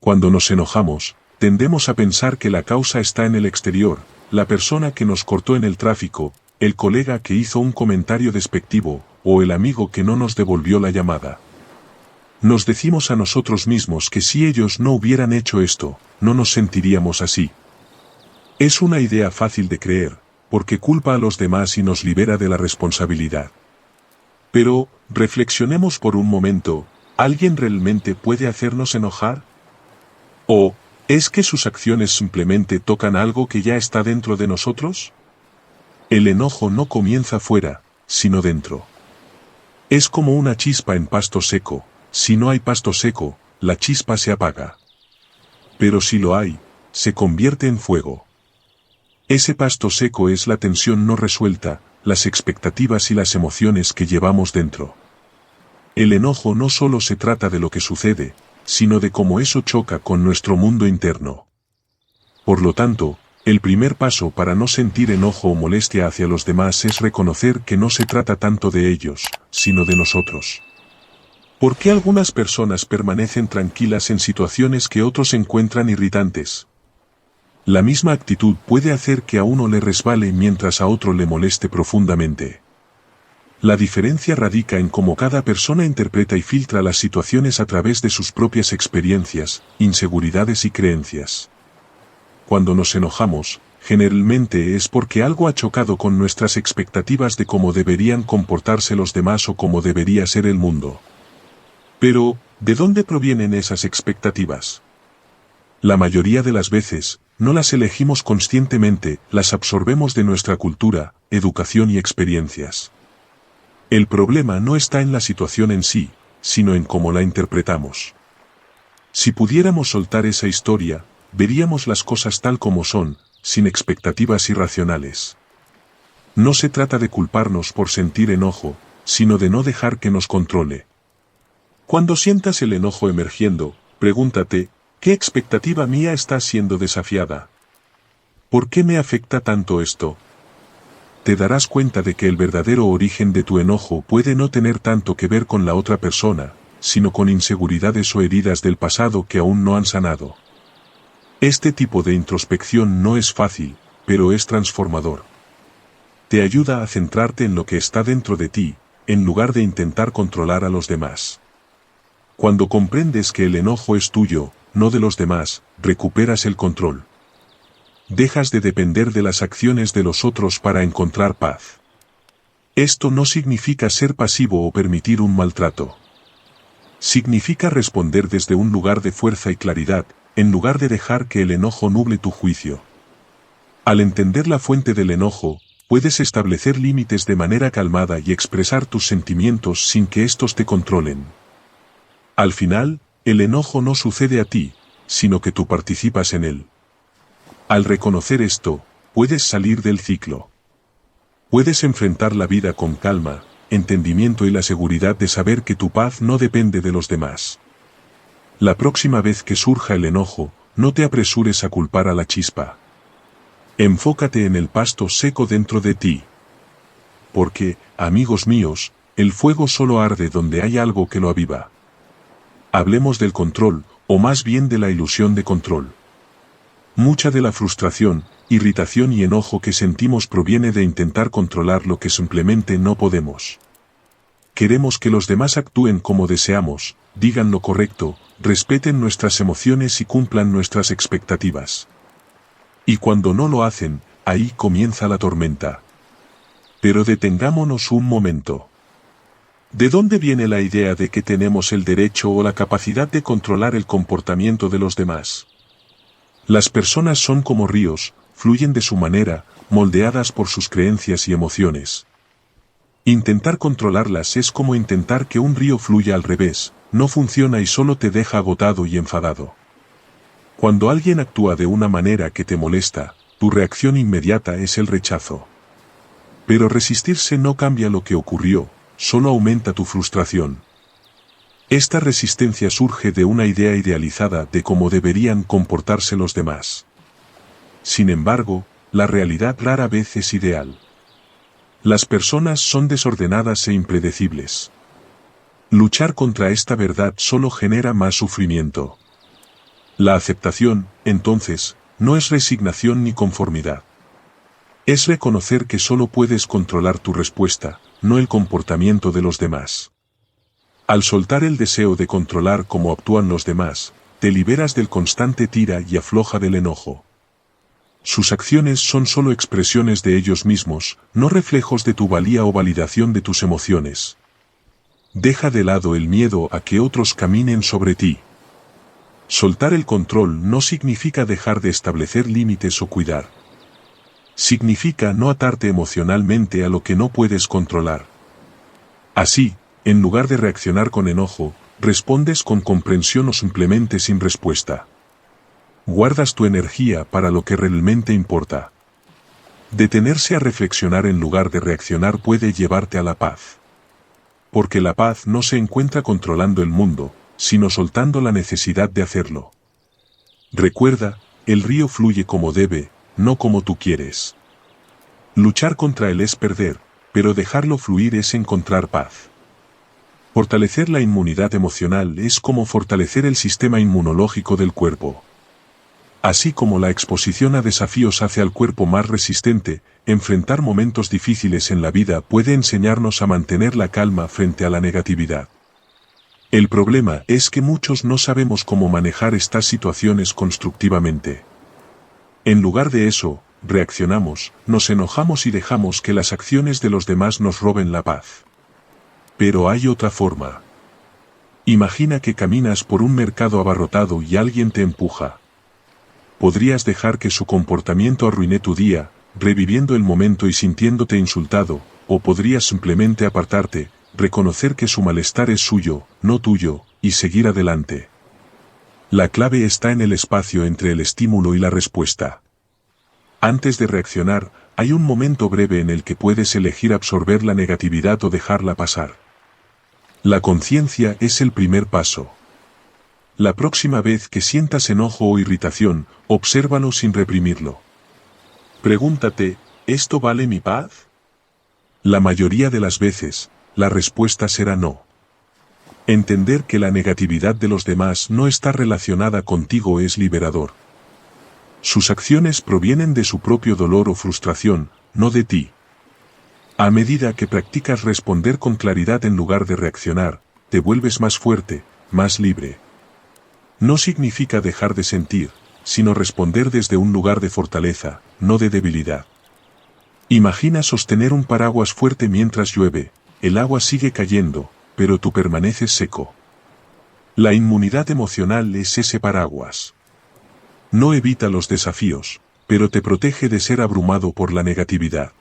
Cuando nos enojamos, tendemos a pensar que la causa está en el exterior, la persona que nos cortó en el tráfico, el colega que hizo un comentario despectivo, o el amigo que no nos devolvió la llamada. Nos decimos a nosotros mismos que si ellos no hubieran hecho esto, no nos sentiríamos así. Es una idea fácil de creer, porque culpa a los demás y nos libera de la responsabilidad. Pero, reflexionemos por un momento, ¿alguien realmente puede hacernos enojar? ¿O, es que sus acciones simplemente tocan algo que ya está dentro de nosotros? El enojo no comienza fuera, sino dentro. Es como una chispa en pasto seco, si no hay pasto seco, la chispa se apaga. Pero si lo hay, se convierte en fuego. Ese pasto seco es la tensión no resuelta, las expectativas y las emociones que llevamos dentro. El enojo no solo se trata de lo que sucede, sino de cómo eso choca con nuestro mundo interno. Por lo tanto, el primer paso para no sentir enojo o molestia hacia los demás es reconocer que no se trata tanto de ellos, sino de nosotros. ¿Por qué algunas personas permanecen tranquilas en situaciones que otros encuentran irritantes? La misma actitud puede hacer que a uno le resbale mientras a otro le moleste profundamente. La diferencia radica en cómo cada persona interpreta y filtra las situaciones a través de sus propias experiencias, inseguridades y creencias. Cuando nos enojamos, generalmente es porque algo ha chocado con nuestras expectativas de cómo deberían comportarse los demás o cómo debería ser el mundo. Pero, ¿de dónde provienen esas expectativas? La mayoría de las veces, no las elegimos conscientemente, las absorbemos de nuestra cultura, educación y experiencias. El problema no está en la situación en sí, sino en cómo la interpretamos. Si pudiéramos soltar esa historia, veríamos las cosas tal como son, sin expectativas irracionales. No se trata de culparnos por sentir enojo, sino de no dejar que nos controle. Cuando sientas el enojo emergiendo, pregúntate, ¿qué expectativa mía está siendo desafiada? ¿Por qué me afecta tanto esto? Te darás cuenta de que el verdadero origen de tu enojo puede no tener tanto que ver con la otra persona, sino con inseguridades o heridas del pasado que aún no han sanado. Este tipo de introspección no es fácil, pero es transformador. Te ayuda a centrarte en lo que está dentro de ti, en lugar de intentar controlar a los demás. Cuando comprendes que el enojo es tuyo, no de los demás, recuperas el control. Dejas de depender de las acciones de los otros para encontrar paz. Esto no significa ser pasivo o permitir un maltrato. Significa responder desde un lugar de fuerza y claridad, en lugar de dejar que el enojo nuble tu juicio. Al entender la fuente del enojo, puedes establecer límites de manera calmada y expresar tus sentimientos sin que estos te controlen. Al final, el enojo no sucede a ti, sino que tú participas en él. Al reconocer esto, puedes salir del ciclo. Puedes enfrentar la vida con calma, entendimiento y la seguridad de saber que tu paz no depende de los demás. La próxima vez que surja el enojo, no te apresures a culpar a la chispa. Enfócate en el pasto seco dentro de ti. Porque, amigos míos, el fuego solo arde donde hay algo que lo aviva. Hablemos del control, o más bien de la ilusión de control. Mucha de la frustración, irritación y enojo que sentimos proviene de intentar controlar lo que simplemente no podemos. Queremos que los demás actúen como deseamos, digan lo correcto, respeten nuestras emociones y cumplan nuestras expectativas. Y cuando no lo hacen, ahí comienza la tormenta. Pero detengámonos un momento. ¿De dónde viene la idea de que tenemos el derecho o la capacidad de controlar el comportamiento de los demás? Las personas son como ríos, fluyen de su manera, moldeadas por sus creencias y emociones. Intentar controlarlas es como intentar que un río fluya al revés, no funciona y solo te deja agotado y enfadado. Cuando alguien actúa de una manera que te molesta, tu reacción inmediata es el rechazo. Pero resistirse no cambia lo que ocurrió, solo aumenta tu frustración. Esta resistencia surge de una idea idealizada de cómo deberían comportarse los demás. Sin embargo, la realidad rara vez es ideal. Las personas son desordenadas e impredecibles. Luchar contra esta verdad solo genera más sufrimiento. La aceptación, entonces, no es resignación ni conformidad. Es reconocer que solo puedes controlar tu respuesta, no el comportamiento de los demás. Al soltar el deseo de controlar cómo actúan los demás, te liberas del constante tira y afloja del enojo. Sus acciones son solo expresiones de ellos mismos, no reflejos de tu valía o validación de tus emociones. Deja de lado el miedo a que otros caminen sobre ti. Soltar el control no significa dejar de establecer límites o cuidar. Significa no atarte emocionalmente a lo que no puedes controlar. Así, en lugar de reaccionar con enojo, respondes con comprensión o simplemente sin respuesta. Guardas tu energía para lo que realmente importa. Detenerse a reflexionar en lugar de reaccionar puede llevarte a la paz. Porque la paz no se encuentra controlando el mundo, sino soltando la necesidad de hacerlo. Recuerda, el río fluye como debe, no como tú quieres. Luchar contra él es perder, pero dejarlo fluir es encontrar paz. Fortalecer la inmunidad emocional es como fortalecer el sistema inmunológico del cuerpo. Así como la exposición a desafíos hace al cuerpo más resistente, enfrentar momentos difíciles en la vida puede enseñarnos a mantener la calma frente a la negatividad. El problema es que muchos no sabemos cómo manejar estas situaciones constructivamente. En lugar de eso, reaccionamos, nos enojamos y dejamos que las acciones de los demás nos roben la paz. Pero hay otra forma. Imagina que caminas por un mercado abarrotado y alguien te empuja. Podrías dejar que su comportamiento arruine tu día, reviviendo el momento y sintiéndote insultado, o podrías simplemente apartarte, reconocer que su malestar es suyo, no tuyo, y seguir adelante. La clave está en el espacio entre el estímulo y la respuesta. Antes de reaccionar, hay un momento breve en el que puedes elegir absorber la negatividad o dejarla pasar. La conciencia es el primer paso. La próxima vez que sientas enojo o irritación, obsérvalo sin reprimirlo. Pregúntate, ¿esto vale mi paz? La mayoría de las veces, la respuesta será no. Entender que la negatividad de los demás no está relacionada contigo es liberador. Sus acciones provienen de su propio dolor o frustración, no de ti. A medida que practicas responder con claridad en lugar de reaccionar, te vuelves más fuerte, más libre. No significa dejar de sentir, sino responder desde un lugar de fortaleza, no de debilidad. Imagina sostener un paraguas fuerte mientras llueve, el agua sigue cayendo, pero tú permaneces seco. La inmunidad emocional es ese paraguas. No evita los desafíos, pero te protege de ser abrumado por la negatividad.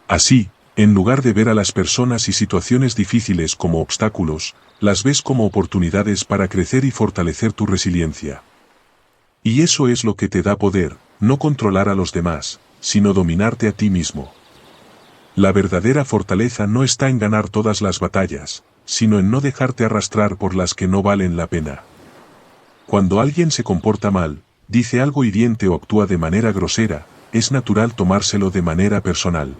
Así, en lugar de ver a las personas y situaciones difíciles como obstáculos, las ves como oportunidades para crecer y fortalecer tu resiliencia. Y eso es lo que te da poder, no controlar a los demás, sino dominarte a ti mismo. La verdadera fortaleza no está en ganar todas las batallas, sino en no dejarte arrastrar por las que no valen la pena. Cuando alguien se comporta mal, dice algo hiriente o actúa de manera grosera, es natural tomárselo de manera personal.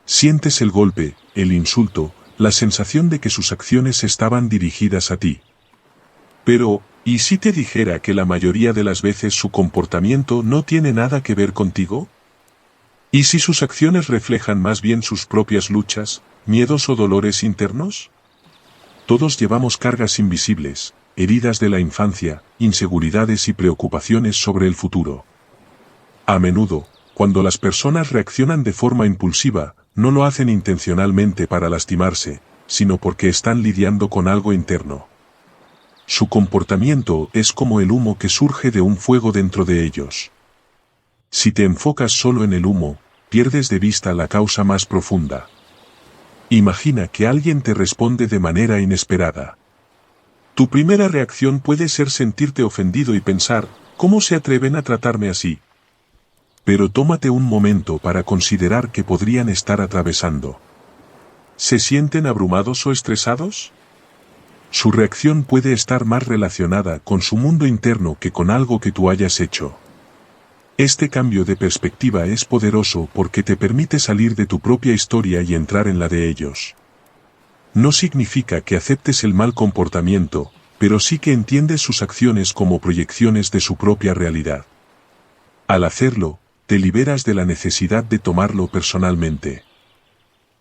Sientes el golpe, el insulto, la sensación de que sus acciones estaban dirigidas a ti. Pero, ¿y si te dijera que la mayoría de las veces su comportamiento no tiene nada que ver contigo? ¿Y si sus acciones reflejan más bien sus propias luchas, miedos o dolores internos? Todos llevamos cargas invisibles, heridas de la infancia, inseguridades y preocupaciones sobre el futuro. A menudo, cuando las personas reaccionan de forma impulsiva, no lo hacen intencionalmente para lastimarse, sino porque están lidiando con algo interno. Su comportamiento es como el humo que surge de un fuego dentro de ellos. Si te enfocas solo en el humo, pierdes de vista la causa más profunda. Imagina que alguien te responde de manera inesperada. Tu primera reacción puede ser sentirte ofendido y pensar, ¿cómo se atreven a tratarme así? Pero tómate un momento para considerar qué podrían estar atravesando. ¿Se sienten abrumados o estresados? Su reacción puede estar más relacionada con su mundo interno que con algo que tú hayas hecho. Este cambio de perspectiva es poderoso porque te permite salir de tu propia historia y entrar en la de ellos. No significa que aceptes el mal comportamiento, pero sí que entiendes sus acciones como proyecciones de su propia realidad. Al hacerlo, te liberas de la necesidad de tomarlo personalmente.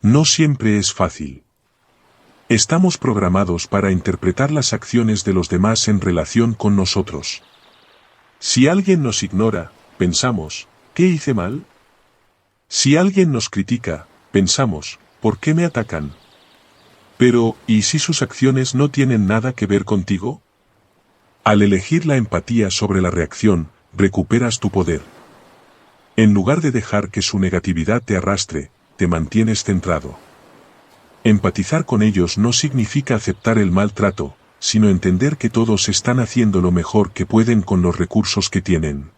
No siempre es fácil. Estamos programados para interpretar las acciones de los demás en relación con nosotros. Si alguien nos ignora, pensamos, ¿qué hice mal? Si alguien nos critica, pensamos, ¿por qué me atacan? Pero, ¿y si sus acciones no tienen nada que ver contigo? Al elegir la empatía sobre la reacción, recuperas tu poder. En lugar de dejar que su negatividad te arrastre, te mantienes centrado. Empatizar con ellos no significa aceptar el maltrato, sino entender que todos están haciendo lo mejor que pueden con los recursos que tienen.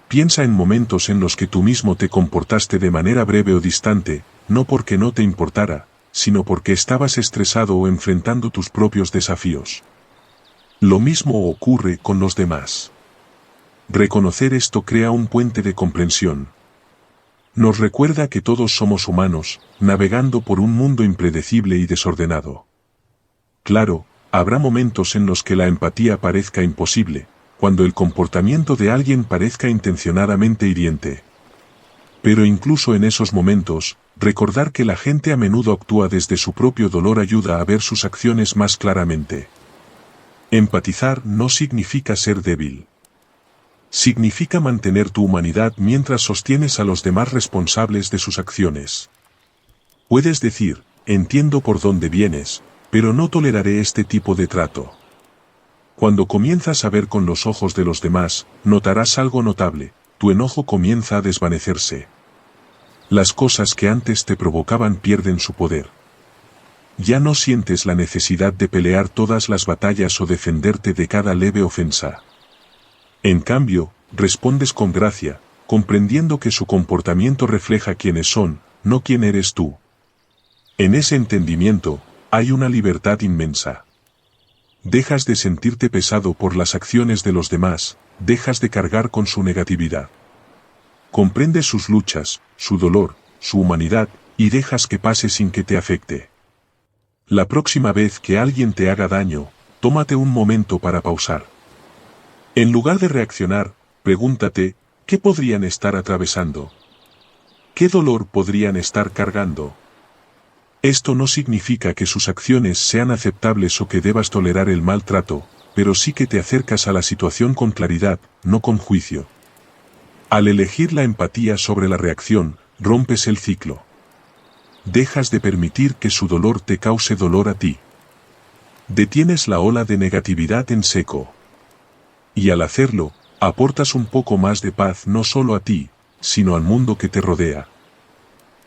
Piensa en momentos en los que tú mismo te comportaste de manera breve o distante, no porque no te importara, sino porque estabas estresado o enfrentando tus propios desafíos. Lo mismo ocurre con los demás. Reconocer esto crea un puente de comprensión. Nos recuerda que todos somos humanos, navegando por un mundo impredecible y desordenado. Claro, habrá momentos en los que la empatía parezca imposible, cuando el comportamiento de alguien parezca intencionadamente hiriente. Pero incluso en esos momentos, recordar que la gente a menudo actúa desde su propio dolor ayuda a ver sus acciones más claramente. Empatizar no significa ser débil. Significa mantener tu humanidad mientras sostienes a los demás responsables de sus acciones. Puedes decir, entiendo por dónde vienes, pero no toleraré este tipo de trato. Cuando comienzas a ver con los ojos de los demás, notarás algo notable, tu enojo comienza a desvanecerse. Las cosas que antes te provocaban pierden su poder. Ya no sientes la necesidad de pelear todas las batallas o defenderte de cada leve ofensa. En cambio, respondes con gracia, comprendiendo que su comportamiento refleja quiénes son, no quién eres tú. En ese entendimiento, hay una libertad inmensa. Dejas de sentirte pesado por las acciones de los demás, dejas de cargar con su negatividad. Comprendes sus luchas, su dolor, su humanidad, y dejas que pase sin que te afecte. La próxima vez que alguien te haga daño, tómate un momento para pausar. En lugar de reaccionar, pregúntate, ¿qué podrían estar atravesando? ¿Qué dolor podrían estar cargando? Esto no significa que sus acciones sean aceptables o que debas tolerar el maltrato, pero sí que te acercas a la situación con claridad, no con juicio. Al elegir la empatía sobre la reacción, rompes el ciclo. Dejas de permitir que su dolor te cause dolor a ti. Detienes la ola de negatividad en seco. Y al hacerlo, aportas un poco más de paz no solo a ti, sino al mundo que te rodea.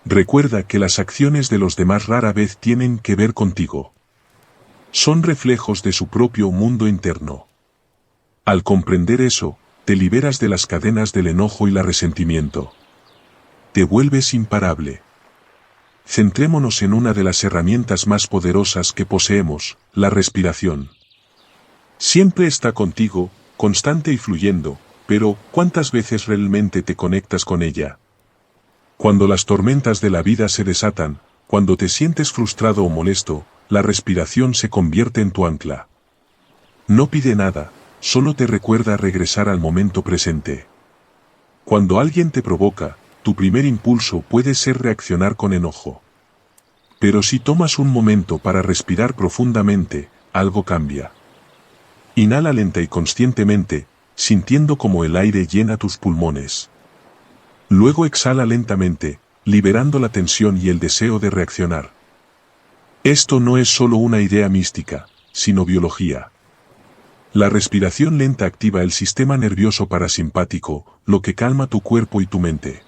Recuerda que las acciones de los demás rara vez tienen que ver contigo. Son reflejos de su propio mundo interno. Al comprender eso, te liberas de las cadenas del enojo y el resentimiento. Te vuelves imparable. Centrémonos en una de las herramientas más poderosas que poseemos, la respiración. Siempre está contigo, constante y fluyendo, pero ¿cuántas veces realmente te conectas con ella? Cuando las tormentas de la vida se desatan, cuando te sientes frustrado o molesto, la respiración se convierte en tu ancla. No pide nada, solo te recuerda regresar al momento presente. Cuando alguien te provoca, tu primer impulso puede ser reaccionar con enojo. Pero si tomas un momento para respirar profundamente, algo cambia. Inhala lenta y conscientemente, sintiendo como el aire llena tus pulmones. Luego exhala lentamente, liberando la tensión y el deseo de reaccionar. Esto no es solo una idea mística, sino biología. La respiración lenta activa el sistema nervioso parasimpático, lo que calma tu cuerpo y tu mente.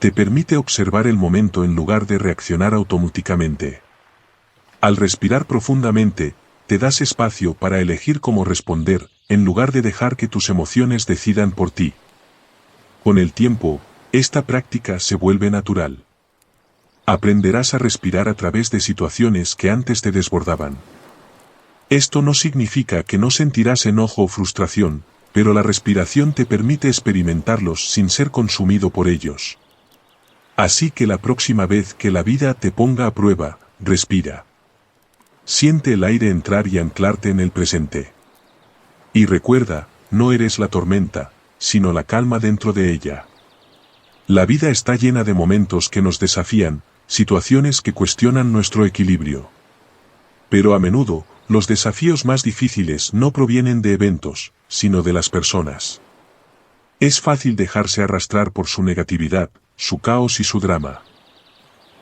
Te permite observar el momento en lugar de reaccionar automáticamente. Al respirar profundamente, te das espacio para elegir cómo responder, en lugar de dejar que tus emociones decidan por ti. Con el tiempo, esta práctica se vuelve natural. Aprenderás a respirar a través de situaciones que antes te desbordaban. Esto no significa que no sentirás enojo o frustración, pero la respiración te permite experimentarlos sin ser consumido por ellos. Así que la próxima vez que la vida te ponga a prueba, respira. Siente el aire entrar y anclarte en el presente. Y recuerda, no eres la tormenta, sino la calma dentro de ella. La vida está llena de momentos que nos desafían, situaciones que cuestionan nuestro equilibrio. Pero a menudo, los desafíos más difíciles no provienen de eventos, sino de las personas. Es fácil dejarse arrastrar por su negatividad, su caos y su drama.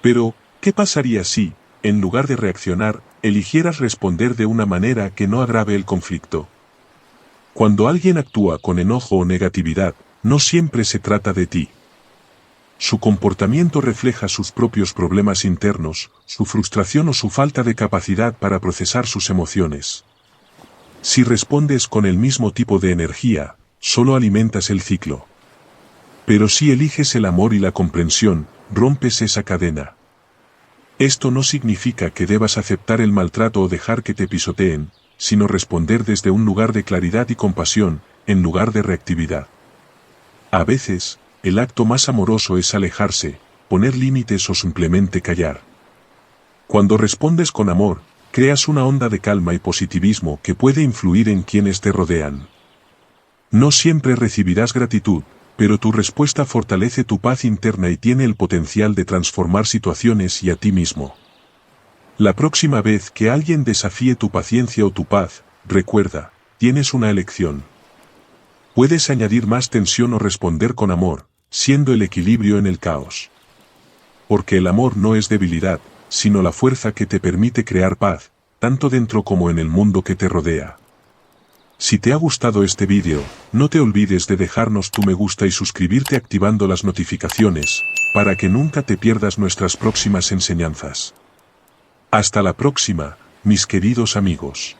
Pero, ¿qué pasaría si, en lugar de reaccionar, eligieras responder de una manera que no agrave el conflicto? Cuando alguien actúa con enojo o negatividad, no siempre se trata de ti. Su comportamiento refleja sus propios problemas internos, su frustración o su falta de capacidad para procesar sus emociones. Si respondes con el mismo tipo de energía, solo alimentas el ciclo. Pero si eliges el amor y la comprensión, rompes esa cadena. Esto no significa que debas aceptar el maltrato o dejar que te pisoteen, sino responder desde un lugar de claridad y compasión, en lugar de reactividad. A veces, el acto más amoroso es alejarse, poner límites o simplemente callar. Cuando respondes con amor, creas una onda de calma y positivismo que puede influir en quienes te rodean. No siempre recibirás gratitud, pero tu respuesta fortalece tu paz interna y tiene el potencial de transformar situaciones y a ti mismo. La próxima vez que alguien desafíe tu paciencia o tu paz, recuerda, tienes una elección. Puedes añadir más tensión o responder con amor, siendo el equilibrio en el caos. Porque el amor no es debilidad, sino la fuerza que te permite crear paz, tanto dentro como en el mundo que te rodea. Si te ha gustado este vídeo, no te olvides de dejarnos tu me gusta y suscribirte activando las notificaciones, para que nunca te pierdas nuestras próximas enseñanzas. Hasta la próxima, mis queridos amigos.